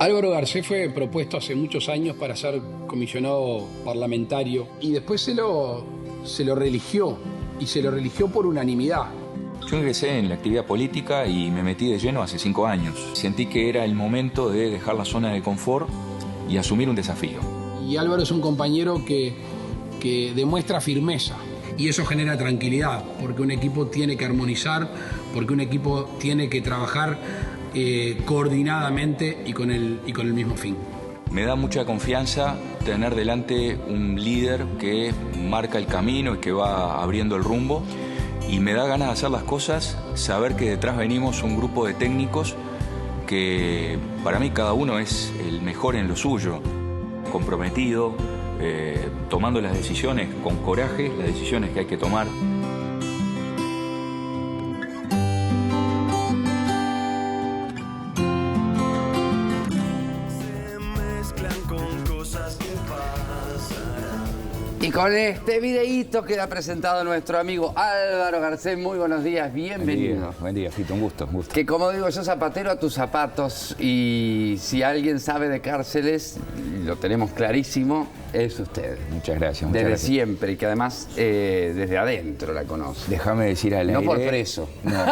Álvaro Garcés fue propuesto hace muchos años para ser comisionado parlamentario y después se lo reeligió, y se lo reeligió por unanimidad. Yo ingresé en la actividad política y me metí de lleno hace 5 años. Sentí que era el momento de dejar la zona de confort y asumir un desafío. Y Álvaro es un compañero que demuestra firmeza. Y eso genera tranquilidad, porque un equipo tiene que armonizar, porque un equipo tiene que trabajar coordinadamente y con el mismo fin. Me da mucha confianza tener delante un líder que marca el camino y que va abriendo el rumbo. Y me da ganas de hacer las cosas, saber que detrás venimos un grupo de técnicos que para mí cada uno es el mejor en lo suyo, comprometido, tomando las decisiones con coraje, las decisiones que hay que tomar. Y con este videíto queda presentado nuestro amigo Álvaro Garcés. Muy buenos días, bienvenido. Buen día, Fito, un gusto. Que como digo, yo zapatero a tus zapatos, y si alguien sabe de cárceles, lo tenemos clarísimo, es usted. Muchas gracias. Desde gracias. siempre, y que además desde adentro la conoce. Déjame decir al aire... No por preso. No,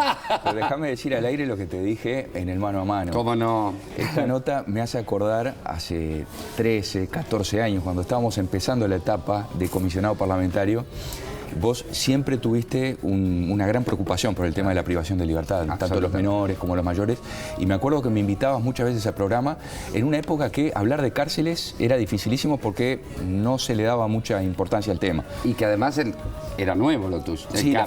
pero déjame decir al aire lo que te dije en el mano a mano. ¿Cómo no? Esta nota me hace acordar hace 13, 14 años, cuando estábamos empezando la etapa de comisionado parlamentario. Vos siempre tuviste una gran preocupación por el tema de la privación de libertad, tanto los menores como los mayores, y me acuerdo que me invitabas muchas veces al programa en una época que hablar de cárceles era dificilísimo porque no se le daba mucha importancia al tema. Y que además era nuevo lo tuyo. Sí, la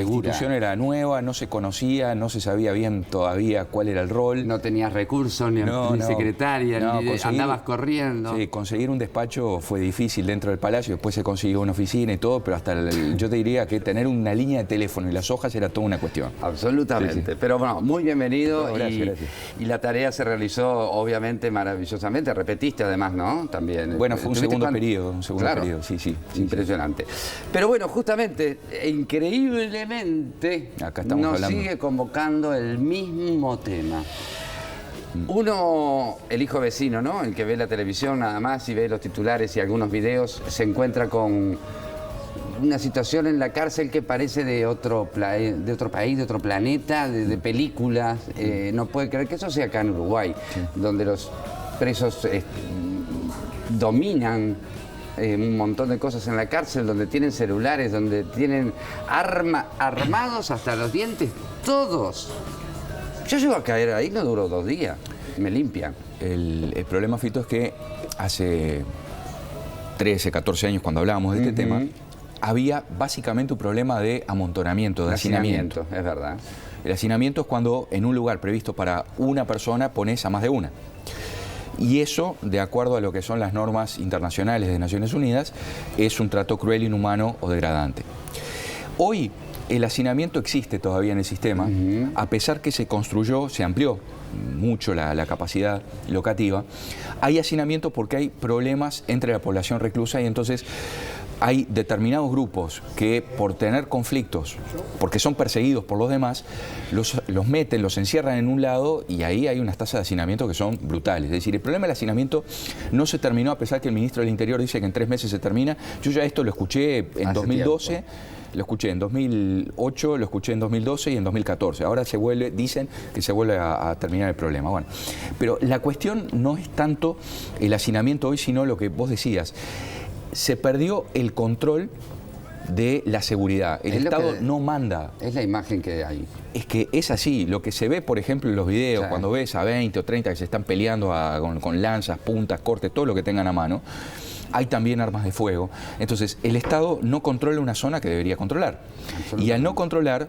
institución era nueva, no se conocía, no se sabía bien todavía cuál era el rol. No tenías recursos, ni secretaria, ni andabas corriendo. Sí, conseguir un despacho fue difícil dentro del Palacio, después se consiguió una oficina y todo, pero hasta yo te diría que tener una línea de teléfono y las hojas era toda una cuestión. Absolutamente. Sí, sí. Pero bueno, muy bienvenido. No, gracias. Y la tarea se realizó obviamente maravillosamente. Repetiste además, ¿no? También. Bueno, fue un segundo periodo, sí. Impresionante. Pero bueno, justamente, increíblemente, acá estamos nos hablando. sigue convocando el mismo tema. Uno, el hijo vecino, ¿no? El que ve la televisión nada más y ve los titulares y algunos videos, se encuentra con una situación en la cárcel que parece de otro país, de otro planeta, de películas. No puede creer que eso sea acá en Uruguay, sí, donde los presos dominan un montón de cosas en la cárcel, donde tienen celulares, donde tienen armados hasta los dientes, todos. Yo llego a caer ahí, no duró 2 días, me limpian. El problema, Fito, es que hace 13, 14 años, cuando hablábamos de este tema, había básicamente un problema de amontonamiento, de hacinamiento. Es verdad. El hacinamiento es cuando en un lugar previsto para una persona pones a más de una. Y eso, de acuerdo a lo que son las normas internacionales de Naciones Unidas, es un trato cruel, inhumano o degradante. Hoy el hacinamiento existe todavía en el sistema, a pesar que se construyó, se amplió mucho la capacidad locativa. Hay hacinamiento porque hay problemas entre la población reclusa, y entonces hay determinados grupos que, por tener conflictos, porque son perseguidos por los demás, los meten, los encierran en un lado, y ahí hay unas tasas de hacinamiento que son brutales. Es decir, el problema del hacinamiento no se terminó, a pesar que el ministro del Interior dice que en 3 meses se termina. Yo ya esto lo escuché en 2012. Tiempo. Lo escuché en 2008, lo escuché en 2012 y en 2014. Ahora dicen que se vuelve a terminar el problema. Bueno, pero la cuestión no es tanto el hacinamiento hoy, sino lo que vos decías. Se perdió el control de la seguridad. El Estado no manda. Es la imagen que hay. Es que es así. Lo que se ve, por ejemplo, en los videos, sí, cuando ves a 20 o 30 que se están peleando con lanzas, puntas, cortes, todo lo que tengan a mano. Hay también armas de fuego. Entonces, el Estado no controla una zona que debería controlar. Y al no controlar,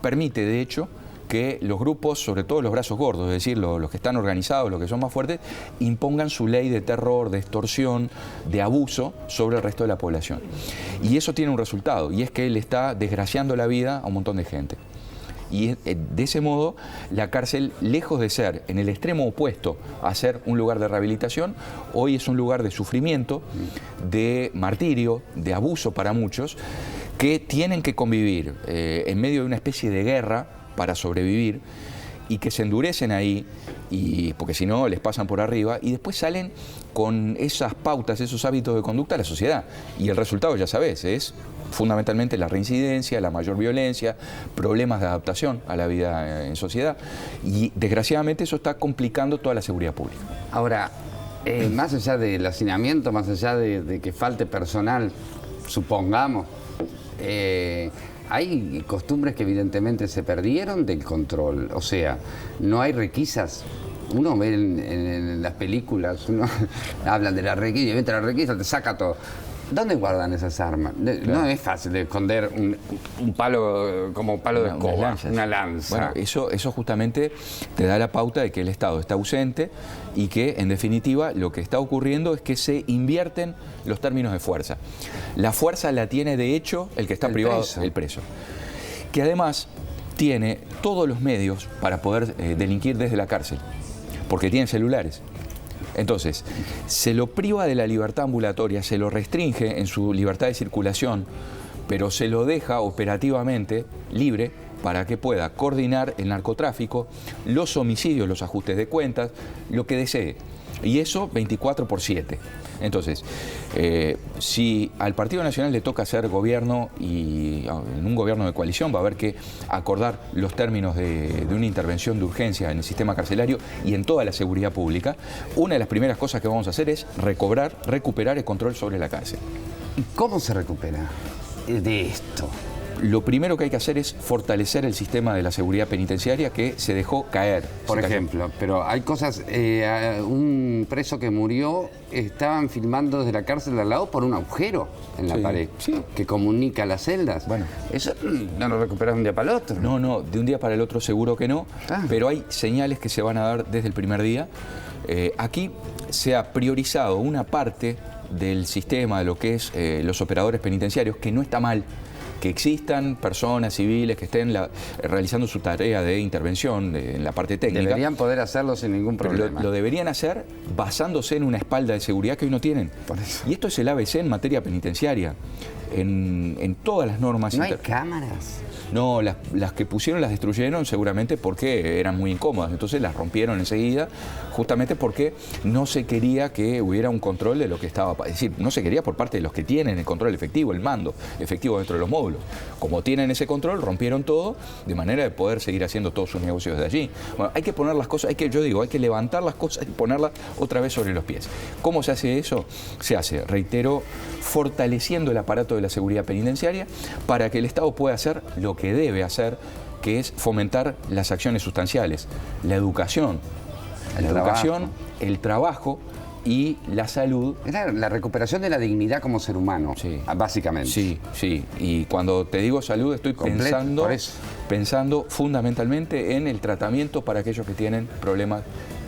permite, de hecho, que los grupos, sobre todo los brazos gordos, es decir, los que están organizados, los que son más fuertes, impongan su ley de terror, de extorsión, de abuso sobre el resto de la población. Y eso tiene un resultado, y es que le está desgraciando la vida a un montón de gente. Y de ese modo, la cárcel, lejos de ser en el extremo opuesto a ser un lugar de rehabilitación, hoy es un lugar de sufrimiento, de martirio, de abuso para muchos, que tienen que convivir en medio de una especie de guerra para sobrevivir, y que se endurecen ahí, porque si no les pasan por arriba, y después salen con esas pautas, esos hábitos de conducta a la sociedad. Y el resultado, ya sabes, es fundamentalmente la reincidencia, la mayor violencia, problemas de adaptación a la vida en sociedad, y desgraciadamente eso está complicando toda la seguridad pública. Ahora, más allá del hacinamiento, más allá de que falte personal, supongamos, hay costumbres que evidentemente se perdieron del control. O sea, no hay requisas. Uno ve en las películas, hablan de la requisa, y entra la requisa, te saca todo. ¿Dónde guardan esas armas? Claro. No es fácil de esconder un palo como palo de escoba, una lanza. Bueno, eso justamente te da la pauta de que el Estado está ausente y que, en definitiva, lo que está ocurriendo es que se invierten los términos de fuerza. La fuerza la tiene, de hecho, el que está privado, el preso. Que además tiene todos los medios para poder delinquir desde la cárcel, porque tiene celulares. Entonces, se lo priva de la libertad ambulatoria, se lo restringe en su libertad de circulación, pero se lo deja operativamente libre para que pueda coordinar el narcotráfico, los homicidios, los ajustes de cuentas, lo que desee. Y eso 24/7. Entonces, si al Partido Nacional le toca hacer gobierno, y en un gobierno de coalición va a haber que acordar los términos de una intervención de urgencia en el sistema carcelario y en toda la seguridad pública, una de las primeras cosas que vamos a hacer es recuperar el control sobre la cárcel. ¿Y cómo se recupera de esto? Lo primero que hay que hacer es fortalecer el sistema de la seguridad penitenciaria que se dejó caer. Por ejemplo, pero hay cosas, un preso que murió, estaban filmando desde la cárcel de al lado por un agujero en la pared que comunica las celdas. Bueno, eso no lo recuperas de un día para el otro. No, de un día para el otro seguro que no, pero hay señales que se van a dar desde el primer día. Aquí se ha priorizado una parte del sistema de lo que es los operadores penitenciarios, que no está mal que existan personas civiles que estén realizando su tarea de intervención en la parte técnica. Deberían poder hacerlo sin ningún problema. Lo deberían hacer basándose en una espalda de seguridad que hoy no tienen. Por eso. Y esto es el ABC en materia penitenciaria. En todas las normas... ¿No hay cámaras? No, las que pusieron las destruyeron seguramente porque eran muy incómodas. Entonces las rompieron enseguida, justamente porque no se quería que hubiera un control de lo que estaba... Es decir, no se quería por parte de los que tienen el control efectivo, el mando efectivo dentro de los módulos. Como tienen ese control, rompieron todo de manera de poder seguir haciendo todos sus negocios de allí. Bueno, hay que poner las cosas, hay que levantar las cosas y ponerlas otra vez sobre los pies. ¿Cómo se hace eso? Se hace, reitero, fortaleciendo el aparato de la seguridad penitenciaria para que el Estado pueda hacer lo que debe hacer, que es fomentar las acciones sustanciales, la educación, el trabajo y la salud. Es la recuperación de la dignidad como ser humano, básicamente. Sí. Y cuando te digo salud estoy pensando fundamentalmente en el tratamiento para aquellos que tienen problemas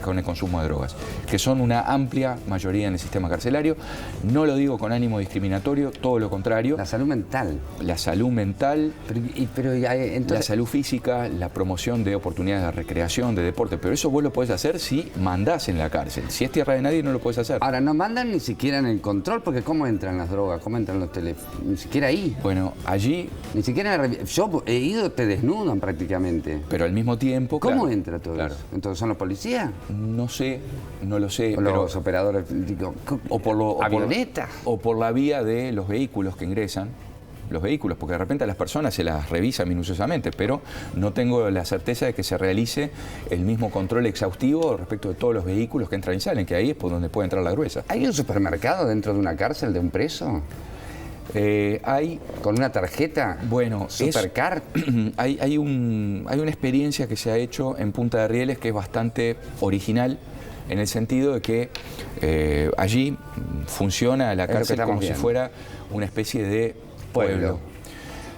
con el consumo de drogas, que son una amplia mayoría en el sistema carcelario. No lo digo con ánimo discriminatorio, todo lo contrario. La salud mental. La salud mental, entonces... la salud física, la promoción de oportunidades de recreación, de deporte, pero eso vos lo podés hacer si mandás en la cárcel. Si es tierra de nadie no lo podés hacer. Ahora, no mandan ni siquiera en el control, porque ¿cómo entran las drogas? ¿Cómo entran los teléfonos? Ni siquiera ahí. Bueno, allí... Ni siquiera yo he ido, te desnudan prácticamente. Pero al mismo tiempo... ¿Cómo entra todo eso? ¿Entonces son los policías? No sé, no lo sé. O los operadores, avioneta. O por la vía de los vehículos que ingresan. Los vehículos, porque de repente a las personas se las revisa minuciosamente, pero no tengo la certeza de que se realice el mismo control exhaustivo respecto de todos los vehículos que entran y salen, que ahí es por donde puede entrar la gruesa. ¿Hay un supermercado dentro de una cárcel de un preso? Hay con una tarjeta, Supercar. Hay una experiencia que se ha hecho en Punta de Rieles que es bastante original, en el sentido de que allí funciona la cárcel como si fuera una especie de pueblo,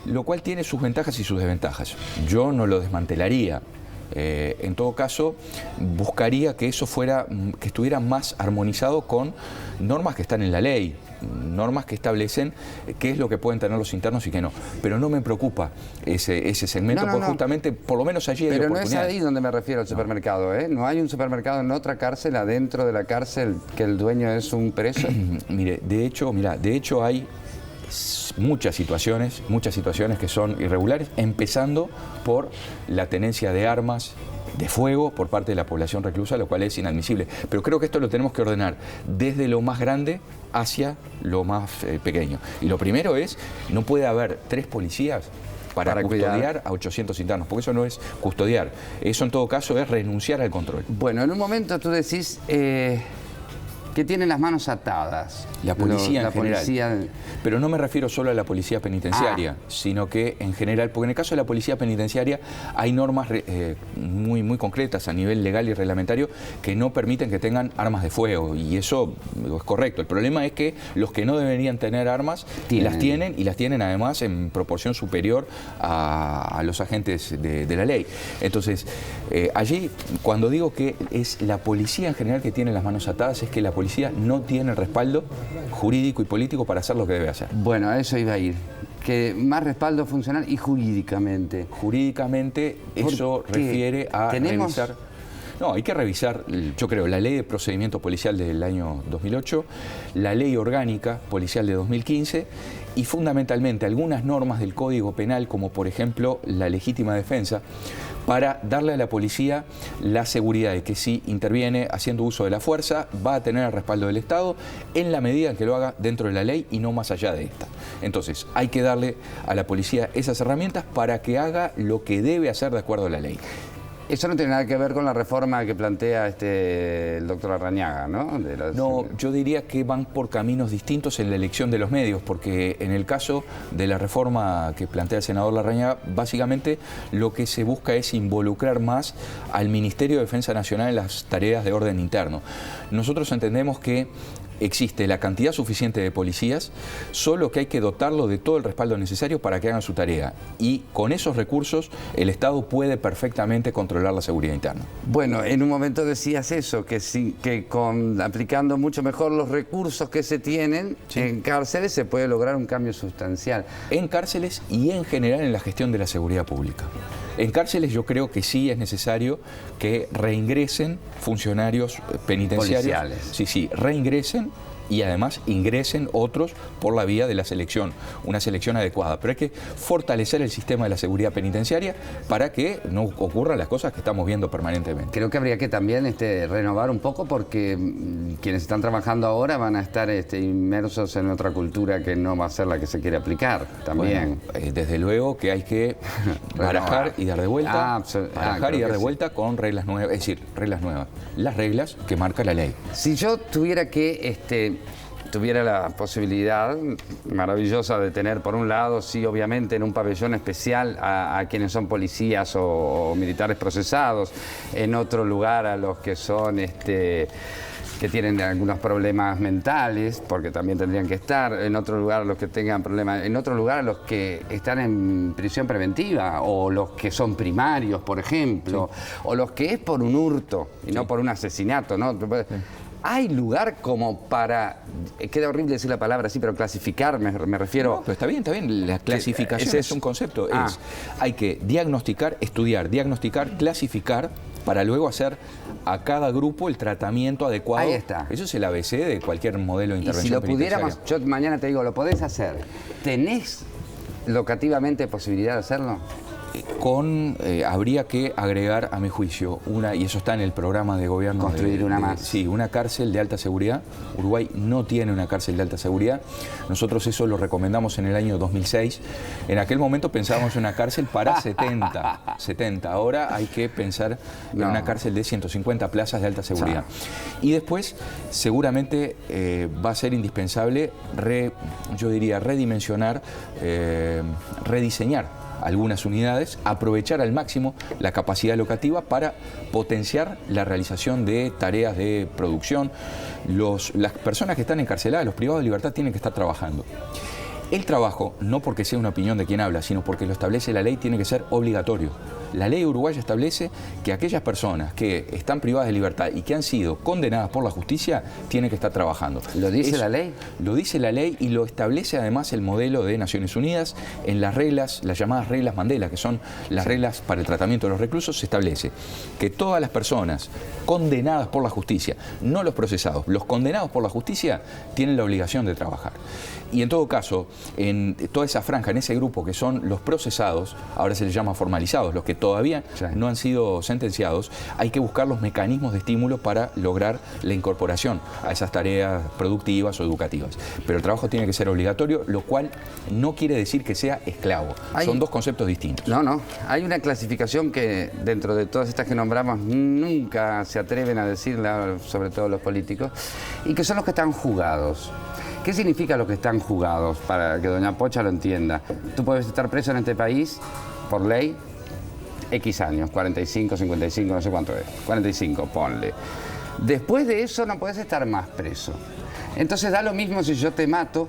lo cual tiene sus ventajas y sus desventajas. Yo no lo desmantelaría. En todo caso, buscaría que eso que estuviera más armonizado con normas que están en la ley, normas que establecen qué es lo que pueden tener los internos y qué no. Pero no me preocupa ese segmento, porque justamente, por lo menos allí hay oportunidad. Pero no es ahí donde me refiero al supermercado, ¿eh? No hay un supermercado en otra cárcel, adentro de la cárcel, que el dueño es un preso. De hecho hay muchas situaciones que son irregulares, empezando por la tenencia de armas de fuego por parte de la población reclusa, lo cual es inadmisible. Pero creo que esto lo tenemos que ordenar desde lo más grande hacia lo más pequeño. Y lo primero es, no puede haber 3 policías para custodiar a 800 internos, porque eso no es custodiar. Eso en todo caso es renunciar al control. Bueno, en un momento tú decís que tienen las manos atadas. La policía en general. Pero no me refiero solo a la policía penitenciaria, sino que en general, porque en el caso de la policía penitenciaria hay normas muy concretas a nivel legal y reglamentario que no permiten que tengan armas de fuego, y eso es correcto. El problema es que los que no deberían tener armas las tienen, y las tienen además en proporción superior a los agentes de la ley. Entonces, allí, cuando digo que es la policía en general que tiene las manos atadas, es que la policía no tiene el respaldo jurídico y político para hacer lo que debe hacer. Bueno, a eso iba a ir. Que más respaldo funcional y jurídicamente. Jurídicamente eso refiere a revisar... No, hay que revisar, yo creo, la ley de procedimiento policial del año 2008, la ley orgánica policial de 2015 y fundamentalmente algunas normas del Código Penal, como por ejemplo la legítima defensa, para darle a la policía la seguridad de que si interviene haciendo uso de la fuerza va a tener el respaldo del Estado en la medida en que lo haga dentro de la ley y no más allá de esta. Entonces hay que darle a la policía esas herramientas para que haga lo que debe hacer de acuerdo a la ley. Eso no tiene nada que ver con la reforma que plantea el doctor Larrañaga, ¿no? No, yo diría que van por caminos distintos en la elección de los medios, porque en el caso de la reforma que plantea el senador Larrañaga, básicamente lo que se busca es involucrar más al Ministerio de Defensa Nacional en las tareas de orden interno. Nosotros entendemos que existe la cantidad suficiente de policías, solo que hay que dotarlo de todo el respaldo necesario para que hagan su tarea. Y con esos recursos el Estado puede perfectamente controlar la seguridad interna. Bueno, en un momento decías eso, que aplicando mucho mejor los recursos que se tienen en cárceles se puede lograr un cambio sustancial. En cárceles y en general en la gestión de la seguridad pública. En cárceles yo creo que sí es necesario que reingresen funcionarios penitenciarios. Policiales. Sí, reingresen y además ingresen otros por la vía de la selección, una selección adecuada. Pero hay que fortalecer el sistema de la seguridad penitenciaria para que no ocurran las cosas que estamos viendo permanentemente. Creo que habría que también renovar un poco, porque quienes están trabajando ahora van a estar inmersos en otra cultura que no va a ser la que se quiere aplicar también. Bueno, desde luego que hay que barajar y dar de vuelta, barajar y dar de vuelta con reglas nuevas, es decir, reglas nuevas, las reglas que marca la ley. Si yo tuviera tuviera la posibilidad maravillosa de tener, por un lado, sí, obviamente, en un pabellón especial a quienes son policías o militares procesados, en otro lugar a los que son que tienen algunos problemas mentales, porque también tendrían que estar, en otro lugar a los que tengan problemas, en otro lugar a los que están en prisión preventiva, o los que son primarios, por ejemplo, o los que es por un hurto y no por un asesinato, ¿no? ¿Hay lugar como para, queda horrible decir la palabra así, pero clasificar, me refiero? No, pero está bien, la clasificación es un concepto, hay que diagnosticar, estudiar, diagnosticar, clasificar, para luego hacer a cada grupo el tratamiento adecuado. Ahí está. Eso es el ABC de cualquier modelo de intervención. Y si lo pudiéramos, yo mañana te digo, lo podés hacer, ¿tenés locativamente posibilidad de hacerlo? Habría que agregar, a mi juicio, y eso está en el programa de gobierno. Construir una más. Sí, una cárcel de alta seguridad. Uruguay no tiene una cárcel de alta seguridad. Nosotros eso lo recomendamos en el año 2006. En aquel momento pensábamos en una cárcel para 70. Ahora hay que pensar en una cárcel de 150 plazas de alta seguridad. Y después, seguramente va a ser indispensable, yo diría, redimensionar, rediseñar algunas unidades, aprovechar al máximo la capacidad locativa para potenciar la realización de tareas de producción. Las personas que están encarceladas, los privados de libertad, tienen que estar trabajando. El trabajo, no porque sea una opinión de quien habla, sino porque lo establece la ley, tiene que ser obligatorio. La ley uruguaya establece que aquellas personas que están privadas de libertad y que han sido condenadas por la justicia tienen que estar trabajando. ¿Lo dice la ley? Lo dice la ley, y lo establece además el modelo de Naciones Unidas en las reglas, las llamadas reglas Mandela, que son las reglas para el tratamiento de los reclusos. Se establece que todas las personas condenadas por la justicia, no los procesados, los condenados por la justicia, tienen la obligación de trabajar. Y en todo caso, en toda esa franja, en ese grupo que son los procesados, ahora se les llama formalizados, los que todavía Sí. no han sido sentenciados, hay que buscar los mecanismos de estímulo para lograr la incorporación a esas tareas productivas o educativas. Pero el trabajo tiene que ser obligatorio, lo cual no quiere decir que sea esclavo. Son dos conceptos distintos. No. Hay una clasificación que dentro de todas estas que nombramos nunca se atreven a decirla, sobre todo los políticos, y que son los que están jugados. ¿Qué significa los que están jugados? Para que doña Pocha lo entienda. Tú puedes estar preso en este país, por ley, X años, 45, 55, no sé cuánto es. 45, ponle. Después de eso no puedes estar más preso. Entonces da lo mismo si yo te mato,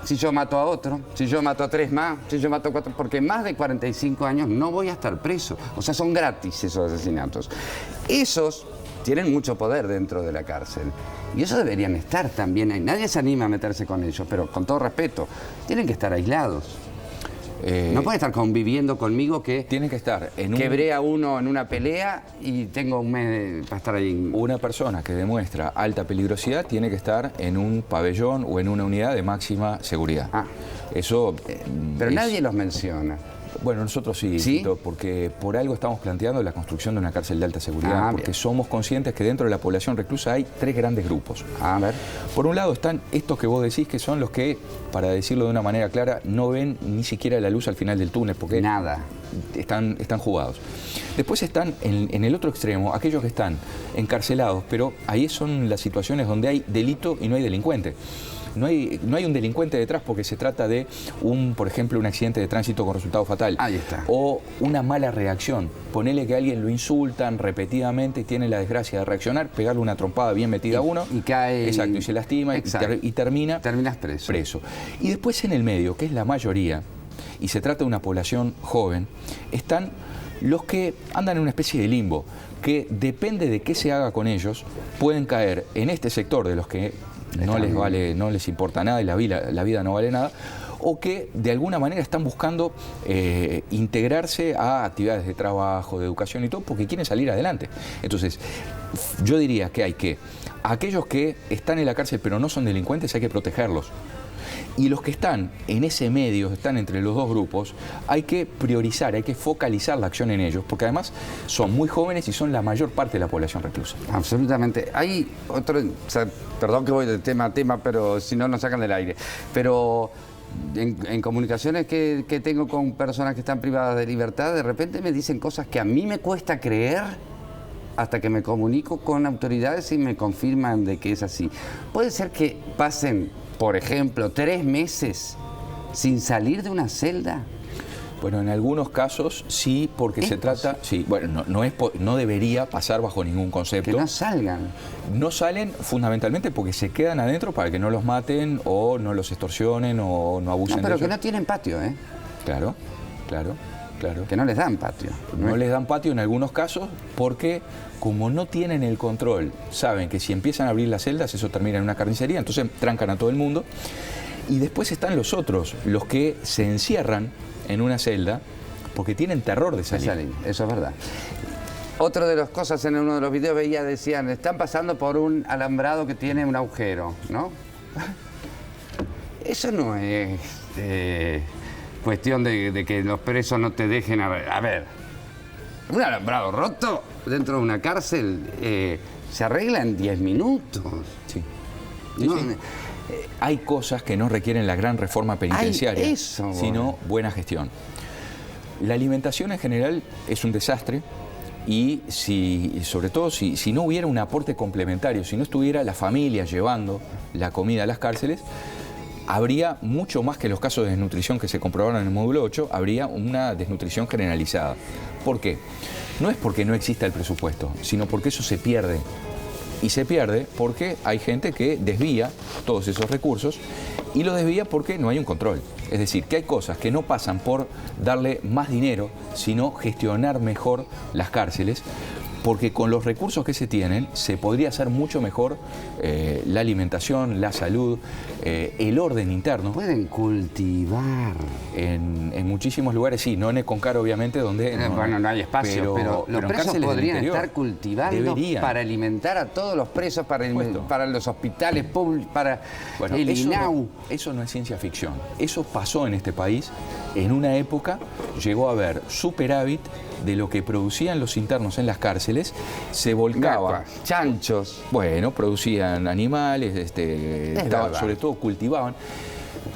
si yo mato a otro, si yo mato a 3 más, si yo mato a 4, porque más de 45 años no voy a estar preso. O sea, son gratis esos asesinatos. Esos tienen mucho poder dentro de la cárcel. Y eso deberían estar también ahí. Nadie se anima a meterse con ellos, pero con todo respeto, tienen que estar aislados. No puede estar conviviendo conmigo que Tienen que estar en quebré a uno en una pelea y tengo un mes para estar ahí. Una persona que demuestra alta peligrosidad tiene que estar en un pabellón o en una unidad de máxima seguridad. Ah. Eso Pero es- nadie los menciona. Bueno, nosotros sí, ¿Sí? Tito, porque por algo estamos planteando la construcción de una cárcel de alta seguridad, Ah, porque bien. somos conscientes que dentro de la población reclusa hay 3 grandes grupos. A ver. Por un lado están estos que vos decís que son los que, para decirlo de una manera clara, no ven ni siquiera la luz al final del túnel, porque Nada. están jugados. Después están en el otro extremo aquellos que están encarcelados, pero ahí son las situaciones donde hay delito y no hay delincuente. No hay un delincuente detrás porque se trata de por ejemplo, un accidente de tránsito con resultado fatal. Ahí está. O una mala reacción. Ponele que a alguien lo insultan repetidamente y tiene la desgracia de reaccionar, pegarle una trompada bien metida a uno. y cae- Exacto, y se lastima Exacto. y termina Terminas preso. Y después en el medio, que es la mayoría, y se trata de una población joven, están los que andan en una especie de limbo, que depende de qué se haga con ellos, pueden caer en este sector de los que no les importa nada y la vida no vale nada, o que de alguna manera están buscando integrarse a actividades de trabajo, de educación y todo, porque quieren salir adelante. Entonces, yo diría que aquellos que están en la cárcel pero no son delincuentes, hay que protegerlos. Y los que están en ese medio, están entre los dos grupos, hay que priorizar, hay que focalizar la acción en ellos, porque además son muy jóvenes y son la mayor parte de la población reclusa. Absolutamente. Hay otro, o sea, perdón que voy de tema a tema, pero si no nos sacan del aire. Pero en comunicaciones que tengo con personas que están privadas de libertad, de repente me dicen cosas que a mí me cuesta creer hasta que me comunico con autoridades y me confirman de que es así. Puede ser que pasen, por ejemplo, 3 meses sin salir de una celda. Bueno, en algunos casos sí, porque se trata, sí, bueno, no debería pasar bajo ningún concepto. Que no salgan. No salen fundamentalmente porque se quedan adentro para que no los maten o no los extorsionen o no abusen No, de pero ellos. que no tienen patio, ¿eh? Claro. Que no les dan patio. No les dan patio en algunos casos porque como no tienen el control, saben que si empiezan a abrir las celdas eso termina en una carnicería, entonces trancan a todo el mundo. Y después están los otros, los que se encierran en una celda porque tienen terror de salir. Eso es verdad. Otra de las cosas en uno de los videos decían, están pasando por un alambrado que tiene un agujero, ¿no? Eso no es cuestión de que los presos no te dejen... A ver, un alambrado roto dentro de una cárcel se arregla en 10 minutos. Sí. No, Sí. Hay cosas que no requieren la gran reforma penitenciaria, eso, sino buena gestión. La alimentación en general es un desastre y sobre todo si no hubiera un aporte complementario, si no estuviera la familia llevando la comida a las cárceles, habría mucho más que los casos de desnutrición que se comprobaron en el módulo 8, habría una desnutrición generalizada. ¿Por qué? No es porque no exista el presupuesto, sino porque eso se pierde. Y se pierde porque hay gente que desvía todos esos recursos y lo desvía porque no hay un control. Es decir, que hay cosas que no pasan por darle más dinero, sino gestionar mejor las cárceles, porque con los recursos que se tienen se podría hacer mucho mejor la alimentación, la salud, el orden interno. pueden cultivar. En muchísimos lugares sí, no en Econcar obviamente, donde Bueno, no hay espacio, pero los en presos cárceles del podrían interior estar cultivando deberían. para alimentar a todos los presos, Supuesto. para los hospitales públicos, para Bueno, el INAU. eso no es ciencia ficción. Eso pasó en este país en una época llegó a haber superávit de lo que producían los internos en las cárceles, se volcaba. Chanchos. Bueno, producían animales, sobre todo cultivaban.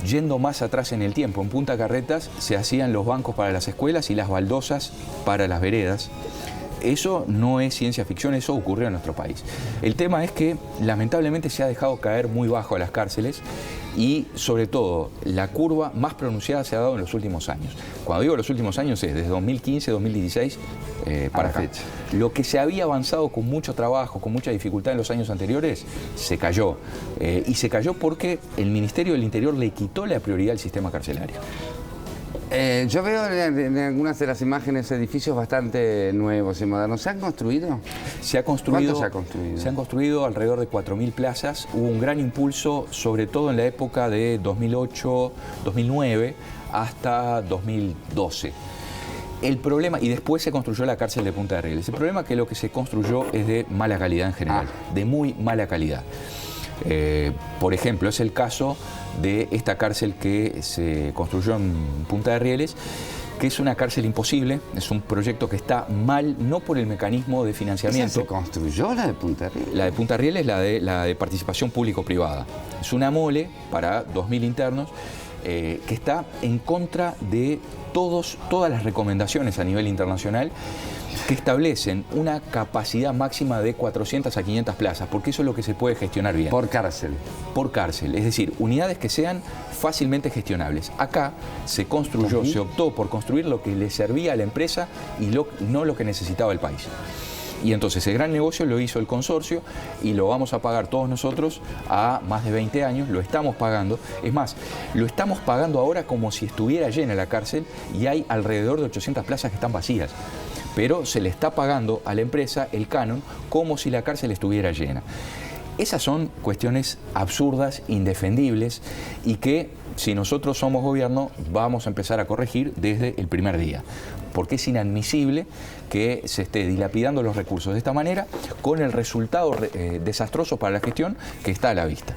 Yendo más atrás en el tiempo, en Punta Carretas se hacían los bancos para las escuelas y las baldosas para las veredas. Eso no es ciencia ficción, eso ocurrió en nuestro país. El tema es que lamentablemente se ha dejado caer muy bajo a las cárceles y sobre todo la curva más pronunciada se ha dado en los últimos años. Cuando digo los últimos años es desde 2015, 2016 para acá. Lo que se había avanzado con mucho trabajo, con mucha dificultad en los años anteriores, se cayó. Y se cayó porque el Ministerio del Interior le quitó la prioridad al sistema carcelario. Yo veo en algunas de las imágenes edificios bastante nuevos y modernos. ¿Se han construido? Se ha construido. ¿Cuánto se ha construido? Se han construido alrededor de 4.000 plazas. Hubo un gran impulso, sobre todo en la época de 2008, 2009 hasta 2012. El problema, y después se construyó la cárcel de Punta de Rieles. El problema es que lo que se construyó es de mala calidad en general, de muy mala calidad. Por ejemplo, es el caso de esta cárcel que se construyó en Punta de Rieles, que es una cárcel imposible, es un proyecto que está mal, no por el mecanismo de financiamiento. ¿Se construyó la de Punta de Rieles? La de Punta de Rieles es la de participación público-privada. Es una mole para 2.000 internos que está en contra de todas las recomendaciones a nivel internacional que establecen una capacidad máxima de 400 a 500 plazas, porque eso es lo que se puede gestionar bien. Por cárcel. Por cárcel, es decir, unidades que sean fácilmente gestionables. Acá se construyó, se optó por construir lo que le servía a la empresa y no lo que necesitaba el país. Y entonces el gran negocio lo hizo el consorcio y lo vamos a pagar todos nosotros a más de 20 años, lo estamos pagando. Es más, lo estamos pagando ahora como si estuviera llena la cárcel y hay alrededor de 800 plazas que están vacías. Pero se le está pagando a la empresa el canon como si la cárcel estuviera llena. Esas son cuestiones absurdas, indefendibles y que si nosotros somos gobierno vamos a empezar a corregir desde el primer día. Porque es inadmisible que se esté dilapidando los recursos de esta manera con el resultado desastroso para la gestión que está a la vista.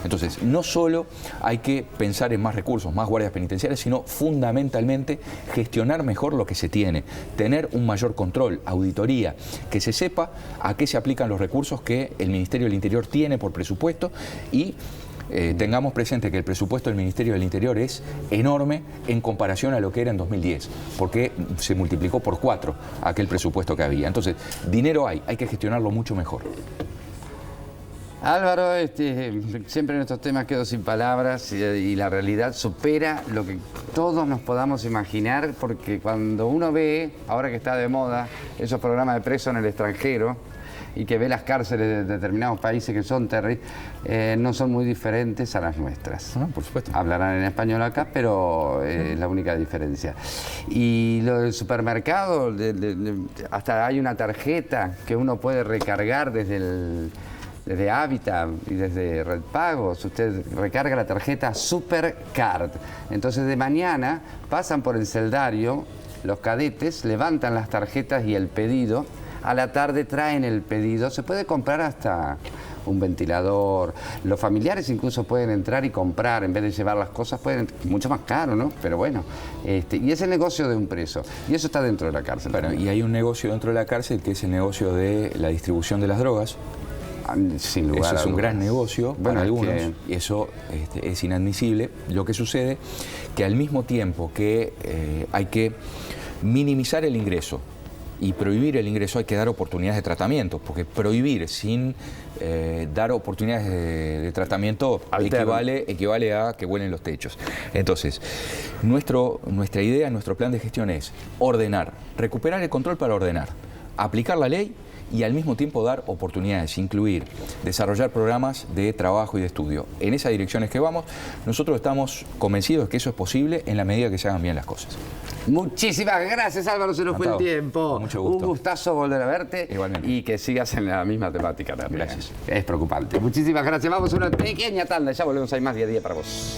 Entonces, no solo hay que pensar en más recursos, más guardias penitenciarias, sino fundamentalmente gestionar mejor lo que se tiene, tener un mayor control, auditoría, que se sepa a qué se aplican los recursos que el Ministerio del Interior tiene por presupuesto y tengamos presente que el presupuesto del Ministerio del Interior es enorme en comparación a lo que era en 2010, porque se multiplicó por 4 aquel presupuesto que había. Entonces, dinero hay que gestionarlo mucho mejor. Álvaro, siempre en estos temas quedo sin palabras y la realidad supera lo que todos nos podamos imaginar, porque cuando uno ve, ahora que está de moda, esos programas de presos en el extranjero y que ve las cárceles de determinados países que son terribles, no son muy diferentes a las nuestras. No, por supuesto. Hablarán en español acá, pero es la única diferencia. Y lo del supermercado, hasta hay una tarjeta que uno puede recargar desde Hábitat y desde Red Pagos. Usted recarga la tarjeta Supercard. Entonces de mañana pasan por el celdario los cadetes, levantan las tarjetas y el pedido. A la tarde traen el pedido. Se puede comprar hasta un ventilador. Los familiares incluso pueden entrar y comprar. En vez de llevar las cosas, pueden, mucho más caro, ¿no? Pero bueno, y es el negocio de un preso. Y eso está dentro de la cárcel. Bueno, y hay un negocio dentro de la cárcel que es el negocio de la distribución de las drogas. Sin lugar a dudas. Eso es un gran negocio para algunos y eso es inadmisible. Lo que sucede que al mismo tiempo que hay que minimizar el ingreso y prohibir el ingreso, hay que dar oportunidades de tratamiento, porque prohibir sin dar oportunidades de tratamiento equivale a que vuelen los techos. Entonces, nuestra idea, nuestro plan de gestión es ordenar, recuperar el control para ordenar, aplicar la ley y al mismo tiempo dar oportunidades, incluir, desarrollar programas de trabajo y de estudio. En esas direcciones que vamos, nosotros estamos convencidos de que eso es posible en la medida que se hagan bien las cosas. Muchísimas gracias, Álvaro, se nos fue el tiempo. Mucho gusto. Un gustazo volver a verte. Igualmente. Y que sigas en la misma temática también. Gracias. Es preocupante. Muchísimas gracias. Vamos a una pequeña tanda, ya volvemos, hay más día a día para vos.